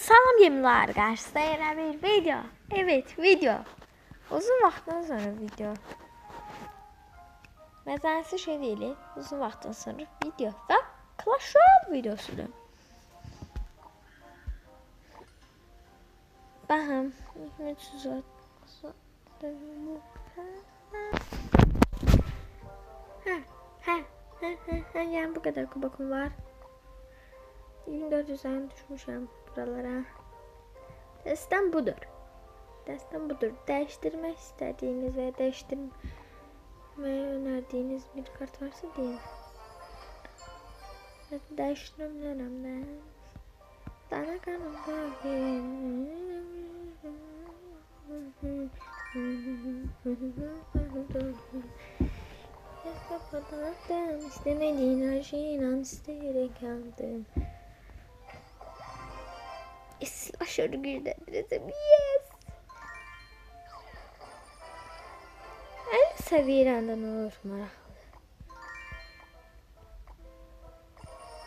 Salam gemilər, qarşısında yeni bir video. Evet, video. Uzun vaxtdan sonra video. Məzənsi şey deyil, uzun vaxtdan sonra video və Clash Royale videosudur. Baxın, yəni bu qədər kubokum var. 2400 tane düşmüşəm buralara. Destem budur. Destem budur. Değiştirmek istediğiniz veya değiştirmeyi önerdiğiniz bir kart varsa deyin. Değiştirmem ben. Sana kanımda kapattım. İstemediğin her şeyin isteyerek aldım. Aşırı güldürdüm. Yes. 50 seviyenden olur maraqlı.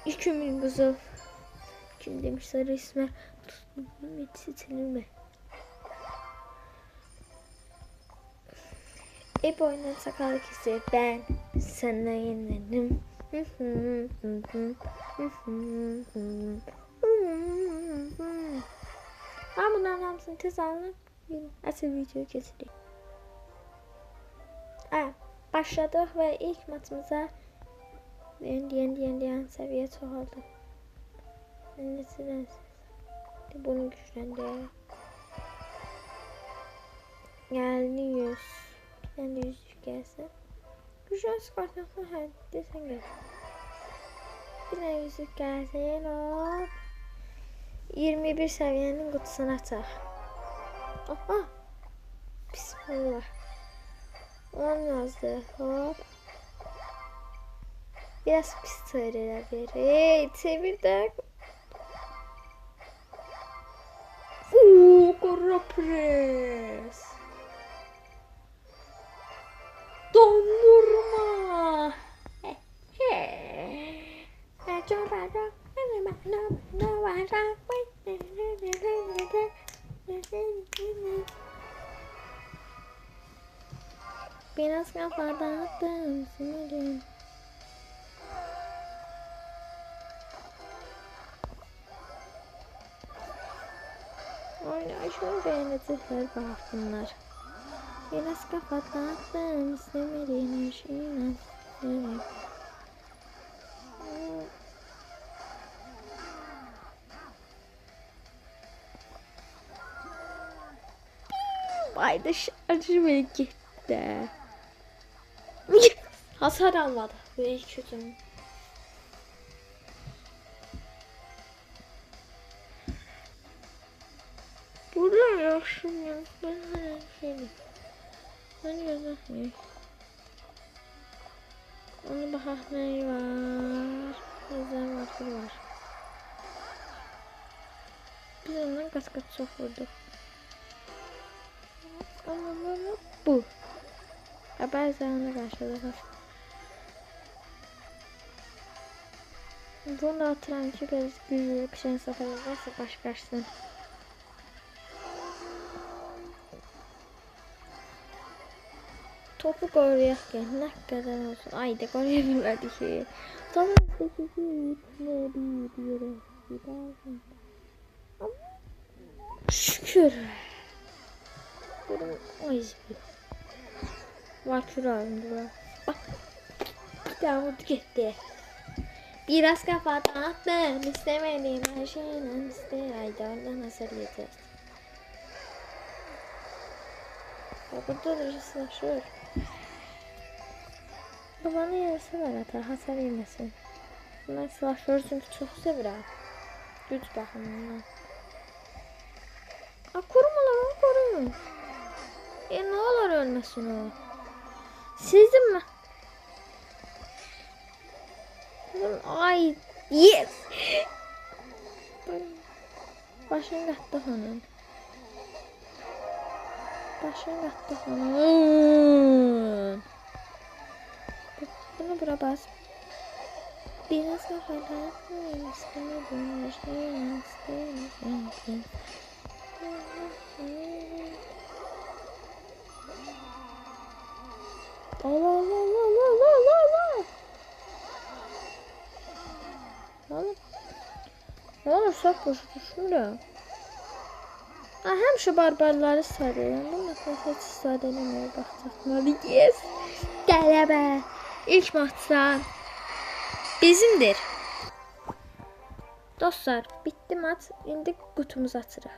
2000 buzul. Kim demiş sarı ismer. Seçilme. Hep oynayan sakal kesi. Ben sana yenildim. Ben bunların hamısını tez alınıp əsl videoyu keçirik. Başladıq və ilk maçımıza deyən səviyyə çoxaldı. Bunu gücləndirək. Gəldi 100. Yəni 100 gəlsin. Güclən çıxartmaqla hə, desən gəl. Bir dənə 100 gəlsin, hop. 21 seviyenin kutusunu açaq. Aha. Bismillah. 10 yazdı. Hop. Biraz pis çevirir bir. Hey, çevirdik. Kara pres. Dondurma. Coba. Biraz kafadan attım sinirim. Oyna şunu beğenecekler baksınlar. Biraz kafadan attım istemediğin şeyine sinirim. Ayda şarjı beni gitti. Hasar almadı. Böyle kötü. Burada yaşım yok. Ben hala şeyim. Ben yazayım. Onu bakak ne var. Rezervatör var. Biz ondan kaskat çok vurduk. Bu. Haber zamanı karşıladı. Bunu da atıran ki biraz güçlü bir şey satarız varsa başkarsın. Topu koruyak ki ne kadar olsun. Ay da koruyabilmedik ki. Tamam. Şükür. Ay var kürağımda. Bak. Bir daha vurdu gitti. Biraz kafadan attım. İstemediğim her şeyle isteyerek oradan hasar yeter. Burada da rastlaşıyor. Babanın yarısı var atar. Hasar yemesin. Ben slasher çünkü çok sevirəm. Güc baxımından. Korumalar koruyun. Ne olur ölmesin o. Sizin mi? Ay yes. Başını qatdıq onun. Bunu bura bas. Biraz kafalar istedim, istedim. Allah Allah Allah Allah Allah Allah. Allah. Ne olur saf boşu düşünürüm. Həmişə barbarları istifadə edirəm. Bu məsələ heç istifadə edilmir. Bax, çatmalı. Yes. Qələbə. İlk maçdan bizimdir. Dostlar, bitti maç. İndi qutumuzu açırıq.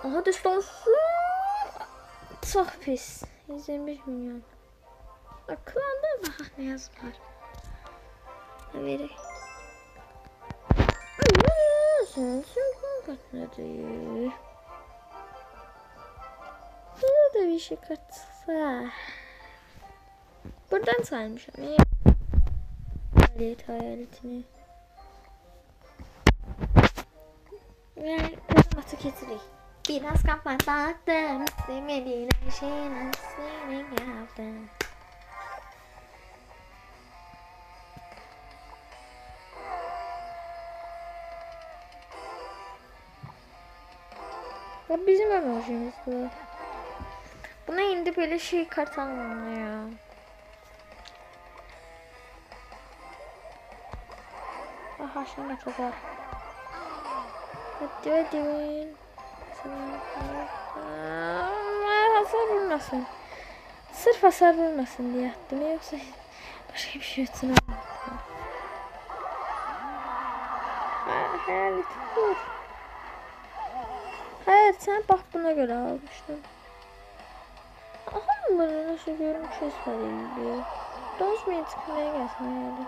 Aha, destansı. Çox pis. 125 milyon. Klanda baxaq nə yazıblar. Verək. Sen katladı. Burada da bir şey katsa. Buradan saymışım. Hayaletini. Yani kızmatı getirir. Biraz kafam baktım. Sevmediğin her şeyin seni geldim. Ya bizim emojimiz bu. Buna indi böyle şey kart almıyor. Aha şimdi atacak. Hadi. Hasar vurmasın. Sırf hasar vurmasın diye attım. Yoksa başka bir şey için almadım. Hayalet vur. Hayır, sen bak buna göre almıştım. Aha, bunları nasıl görmüşüz diyor. Dozmaya çıkmaya gelsin hayalet.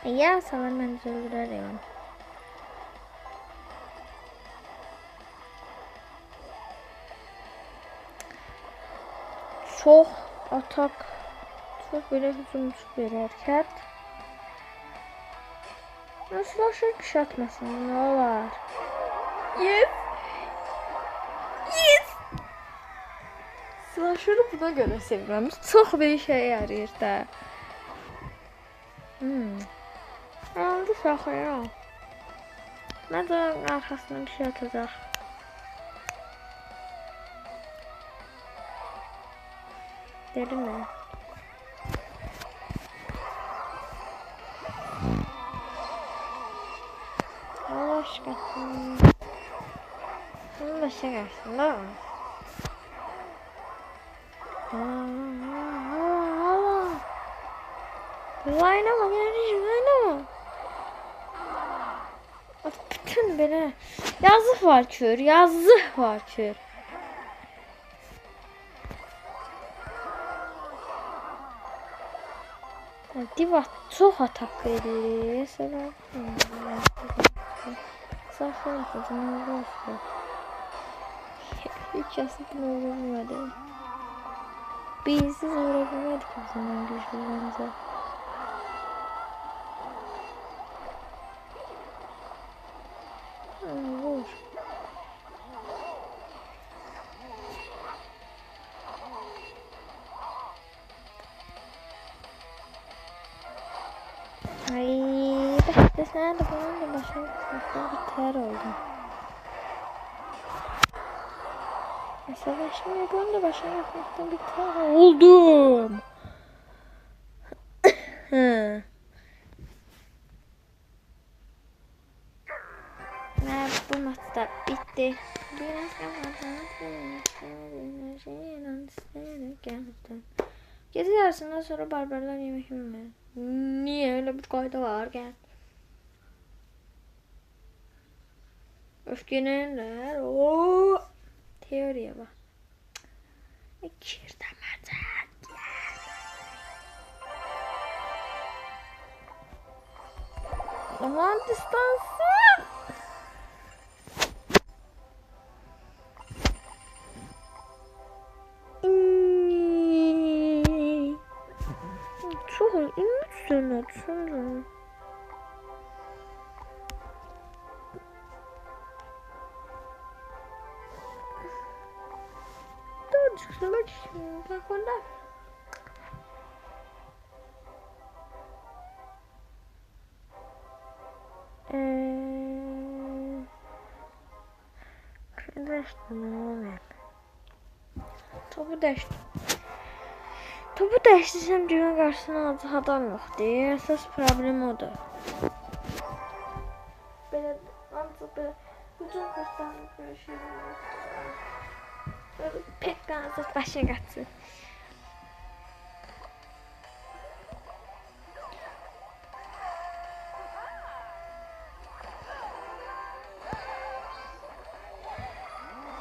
Ya salar mən öldürərəm. Çox atak, çox belə hücumçu bir hərəkət. Nasıl aşağı kişi atmasın, nə olar? Yes! Yes! Slasher'ı buna görə sevirəm. Çox bir şey yarayır da. Aldı saxaya. Nə də arxasına bir şey atacaq. Dedim mi? Allah aşkına. Bunu da şey gelsin değil mi? Allah. Rayna bak yani Rayna. Bütün böyle yazık var kör, yazık var kör. Diva çok atak edir. Selam. Safran atacağım. Ne olursa. Hiç yasıkın olmadı. Bizsiz uğraşmadık o zaman güçlülerimize. Vur. Ay, ben sen de bunun da başına bir ter oldum. Mesela şimdi bunun da başına yapmaktan bir ter oldum. Ve bu maçta bitti. Biraz gece yarısından sonra barbarlar yemek yemiyor. Niye öyle bir kayda var gel. Öfkelenenler o teoriye bak. Kirtemecek. Aman distansı. Çok ilginç sen. Çıksana bak onda. Topu dəyişdirsəm dünya qarşısına alacaq adam yoxdur. Əsas problem odur. Belə ancaq belə hücum kartlarını görüşürəm. Pek qanacaq başına qaçsın.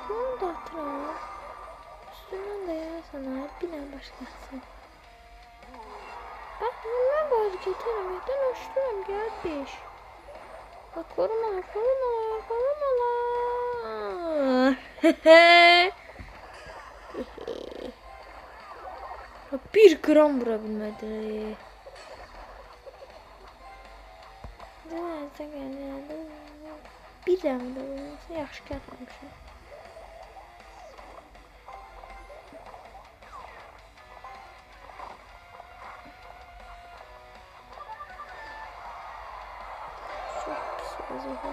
Bunu da atıram. Üstündən də sana bir dənə başqası. Bax, mən bu hərəkət eləməkdən hoşduram, qardaş. Bax, korumalar. Bir gram vura bilmədi. Bir dənə də vurmasa yaxşı gəlməmişəm. Çok pis vaziyette.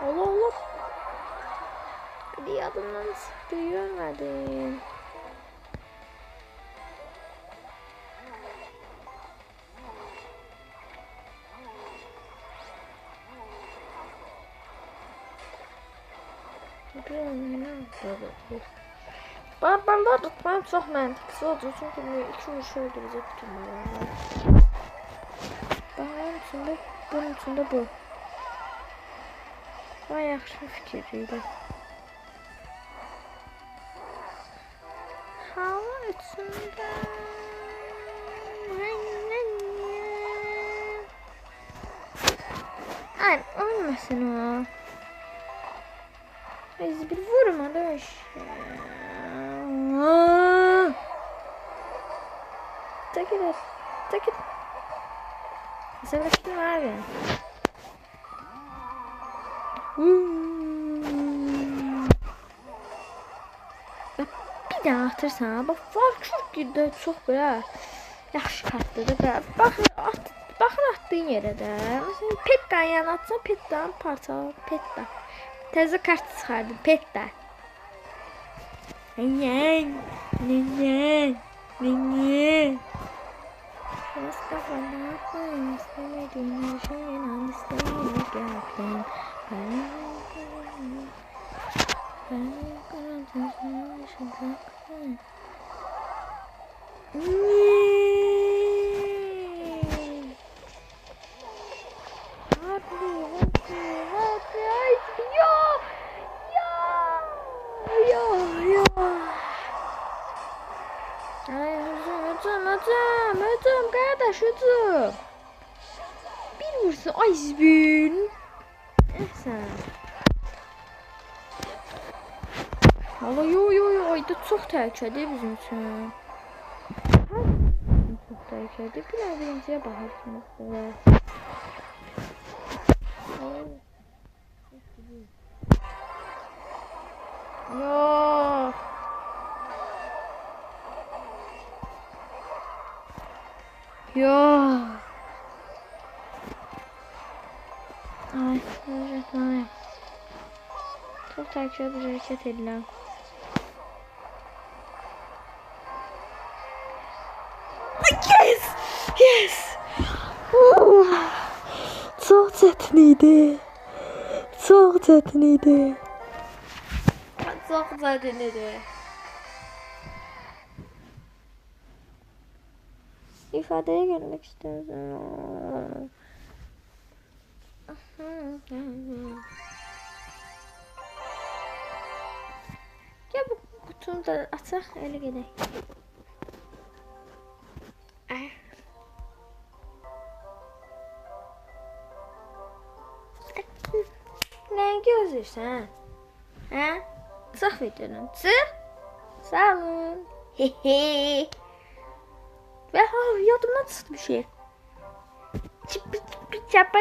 Allah. Bir adımdan sıktı görmedim. Barbarlar tutmam çok mantıksız oldu çünkü bu iki vuruşu öldürecek bütün barbarlar. Bunun içinde bu. Vay yaxşı fikriydi. Hava içində ay olmasın o. Biz bir vurma döş. Take it. Sen kim abi? Bir daha atırsan, bax çok gidiyor çok belə yaxşı kartlıdır. Baxın atdığın yerə də. Məsələn, Pettan yana atsan, Pettan parçalı, Pettan. Təzə kart çıxardım, Pettan. Ne. Şurası kafana koyun, istemediğin şeyin an istemediğin geldim. Hücum kardeş hücum. Bir vursun ay zibin. Sen. Hala yo ayda çox təhlükədir bizim üçün. Çox təhlükədir. Bir birinciyə baxarsınız. Yox. Yox. Ay, ay. Çox təhlükəli bir hərəkət edirəm. Yes. Çok çetin idi. İfadeye gelmek istiyorum. Gel bu kutunu da açaq, elə gedək. Nəyi gözləyirsən? Hə? Çıx videonun. Çıx. Sağ olun. Və yadımdan çıxdı bir şey. Çapa